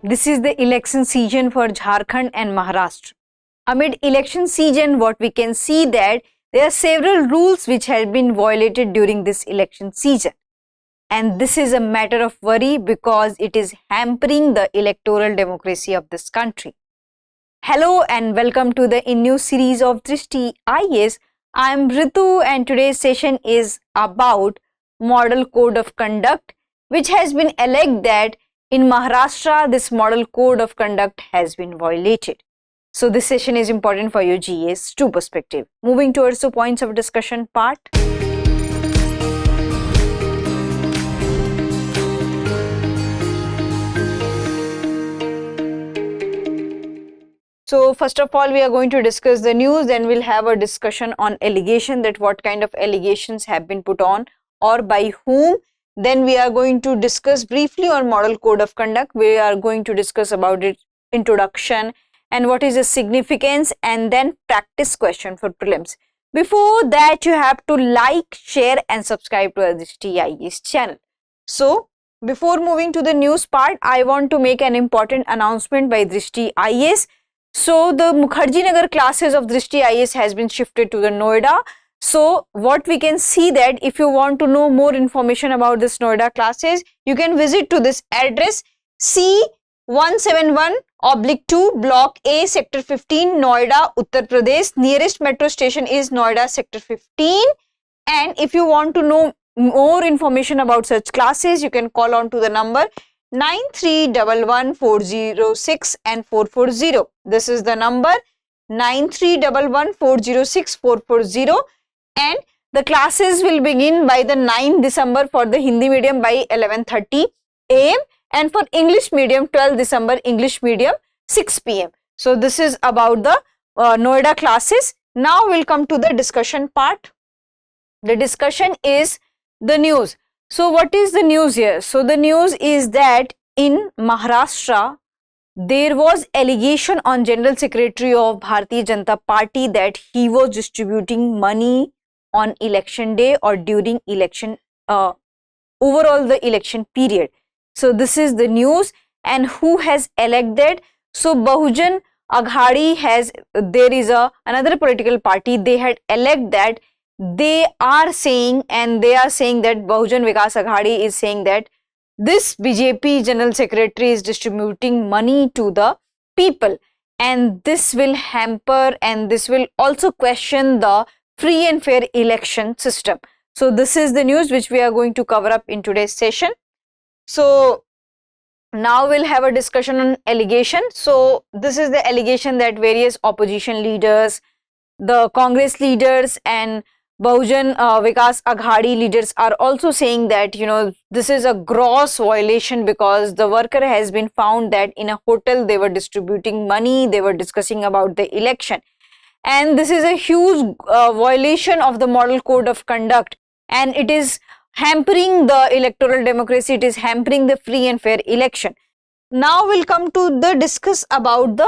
This is the election season for Jharkhand and Maharashtra. Amid election season, what we can see that there are several rules which have been violated during this election season. And this is a matter of worry because it is hampering the electoral democracy of this country. Hello and welcome to the InNews series of Drishti IAS. I am Ritu and today's session is about Model Code of Conduct, which has been alleged that in Maharashtra, this Model Code of Conduct has been violated. So this session is important for your GA's true perspective. Moving towards the points of discussion part. So first of all, we are going to discuss the news, then we'll have a discussion on allegation, that what kind of allegations have been put on or by whom. Then we are going to discuss briefly on Model Code of Conduct. We are going to discuss about its introduction and what is the significance, and then practice question for prelims. Before that, you have to like, share and subscribe to our Drishti IAS channel. So before moving to the news part, I want to make an important announcement by Drishti IAS. So the Mukherjee Nagar classes of Drishti IAS has been shifted to the Noida. So what we can see that if you want to know more information about this Noida classes, you can visit to this address C171/2 Block A Sector 15 Noida, Uttar Pradesh. Nearest metro station is Noida Sector 15. And if you want to know more information about such classes, you can call on to the number 9311-406 and 440. This is the number 9311-406 440. And the classes will begin by the 9th December for the Hindi medium by 11:30 AM and for English medium 12th December English medium 6 PM. So this is about the Noida classes. Now we'll come to the discussion part. The discussion is the news. So what is the news here? So the news is that in Maharashtra, there was allegation on General Secretary of Bharatiya Janata Party that he was distributing money on election day or during election, overall the election period. So this is the news. And who has elected? So Bahujan Aghadi has, there is another political party, they had elected that they are saying that Bahujan Vikas Aghadi is saying that this BJP General Secretary is distributing money to the people, and this will hamper and this will also question the free and fair election system. So this is the news which we are going to cover up in today's session. So now we'll have a discussion on allegation. So this is the allegation that various opposition leaders, the Congress leaders and Bahujan Vikas Aghadi leaders are also saying that, this is a gross violation because the worker has been found that in a hotel they were distributing money, they were discussing about the election. And this is a huge violation of the Model Code of Conduct, and it is hampering the electoral democracy, it is hampering the free and fair election. Now we'll come to the discuss about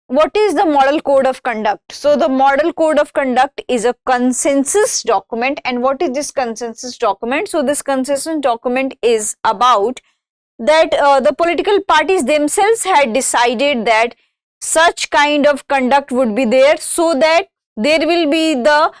what is the Model Code of Conduct. So the Model Code of Conduct is a consensus document. And what is this consensus document? So this consensus document is about that the political parties themselves had decided that such kind of conduct would be there, so that there will be the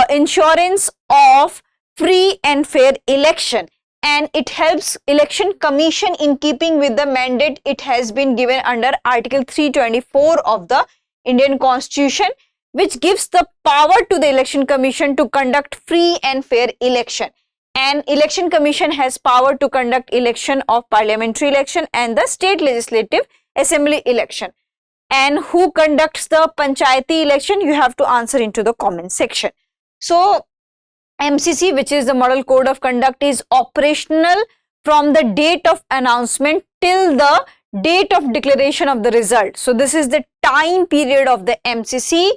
insurance of free and fair election, and it helps election commission in keeping with the mandate it has been given under Article 324 of the Indian Constitution, which gives the power to the election commission to conduct free and fair election. And election commission has power to conduct election of parliamentary election and the state legislative assembly election. And who conducts the panchayati election? You have to answer into the comment section. So MCC, which is the Model Code of Conduct, is operational from the date of announcement till the date of declaration of the result. So this is the time period of the MCC,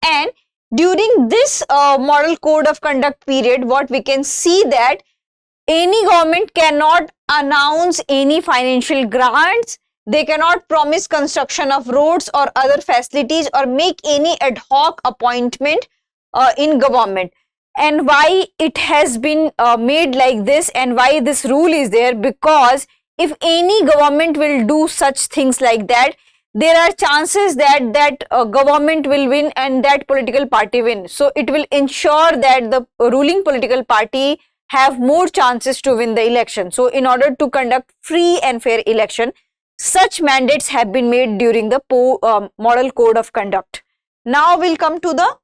and during this Model Code of Conduct period, what we can see that any government cannot announce any financial grants, they cannot promise construction of roads or other facilities or make any ad hoc appointment in government. And why it has been made like this and why this rule is there? Because if any government will do such things like that, there are chances that government will win and that political party win. So it will ensure that the ruling political party have more chances to win the election. So in order to conduct free and fair election, such mandates have been made during the Model Code of Conduct. Now we'll come to the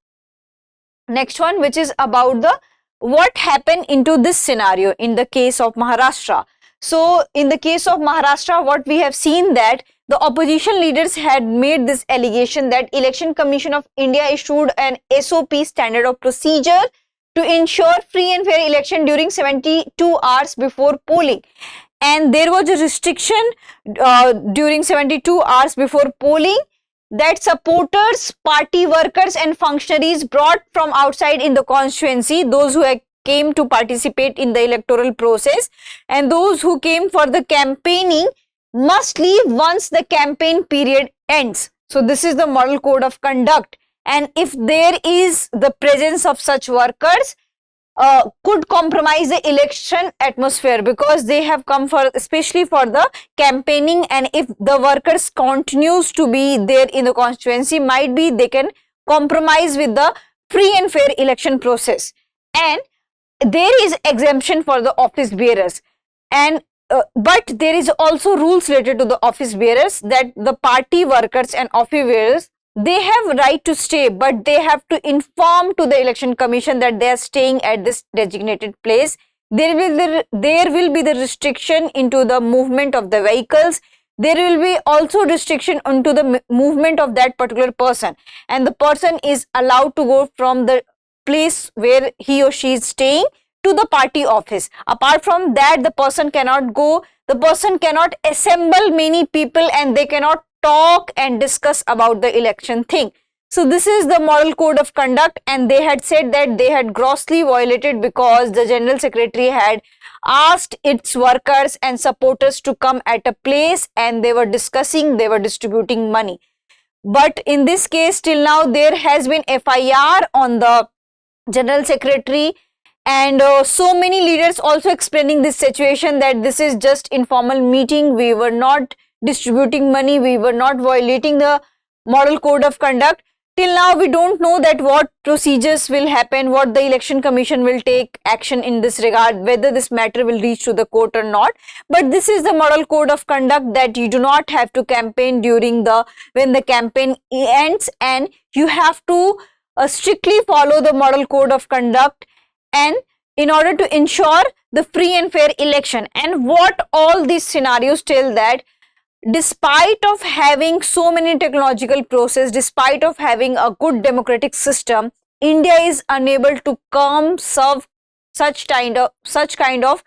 next one, which is about the what happened into this scenario in the case of Maharashtra. So in the case of Maharashtra, what we have seen that the opposition leaders had made this allegation that Election Commission of India issued an SOP, standard of procedure, to ensure free and fair election during 72 hours before polling. And there was a restriction during 72 hours before polling that supporters, party workers and functionaries brought from outside in the constituency, those who came to participate in the electoral process and those who came for the campaigning, must leave once the campaign period ends. So this is the Model Code of Conduct, and if there is the presence of such workers, could compromise the election atmosphere, because they have come for especially for the campaigning, and if the workers continues to be there in the constituency, might be they can compromise with the free and fair election process. And there is exemption for the office bearers, and but there is also rules related to the office bearers, that the party workers and office bearers, they have right to stay, but they have to inform to the Election Commission that they are staying at this designated place. There will be the restriction into the movement of the vehicles. There will be also restriction into the movement of that particular person, and the person is allowed to go from the place where he or she is staying to the party office. Apart from that, the person cannot go, the person cannot assemble many people, and they cannot talk and discuss about the election thing. So this is the Model Code of Conduct, and they had said that they had grossly violated because the General Secretary had asked its workers and supporters to come at a place and they were discussing, they were distributing money. But in this case, till now, there has been FIR on the General Secretary, and so many leaders also explaining this situation that this is just informal meeting, we were not distributing money, we were not violating the Model Code of Conduct. Till now, we don't know that what procedures will happen, what the Election Commission will take action in this regard, whether this matter will reach to the court or not. But this is the Model Code of Conduct, that you do not have to campaign during when the campaign ends, and you have to strictly follow the Model Code of Conduct, and in order to ensure the free and fair election. And what all these scenarios tell, that despite of having so many technological process, despite of having a good democratic system, India is unable to serve such kind of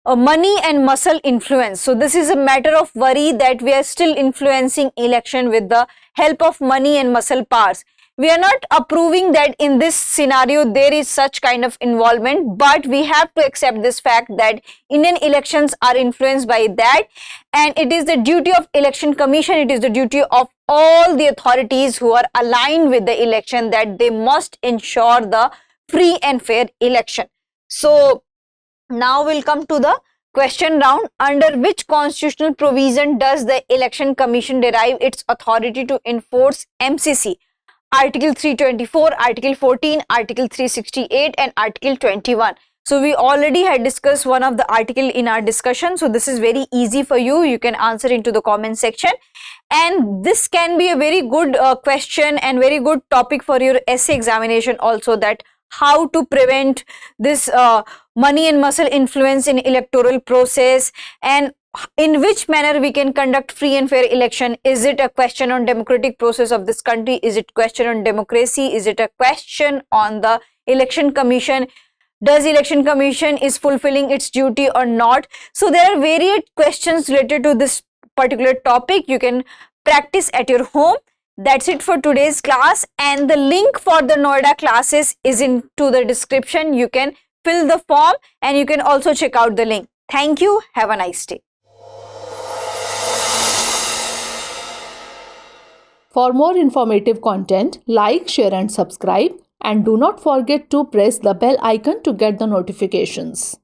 money and muscle influence. So this is a matter of worry that we are still influencing election with the help of money and muscle powers. We are not approving that in this scenario there is such kind of involvement, but we have to accept this fact that Indian elections are influenced by that, and it is the duty of Election Commission, it is the duty of all the authorities who are aligned with the election, that they must ensure the free and fair election. So now we'll come to the question round. Under which constitutional provision does the Election Commission derive its authority to enforce MCC? Article 324, Article 14, Article 368 and Article 21. So we already had discussed one of the article in our discussion. So this is very easy for you. You can answer into the comment section. And this can be a very good question and very good topic for your essay examination also, that how to prevent this money and muscle influence in electoral process, and in which manner we can conduct free and fair election. Is it a question on democratic process of this country? Is it question on democracy? Is it a question on the Election Commission? Does Election Commission is fulfilling its duty or not? So there are various questions related to this particular topic. You can practice at your home. That's it for today's class, and the link for the Noida classes is into the description. You can fill the form and you can also check out the link. Thank you. Have a nice day. For more informative content, like, share and subscribe, and do not forget to press the bell icon to get the notifications.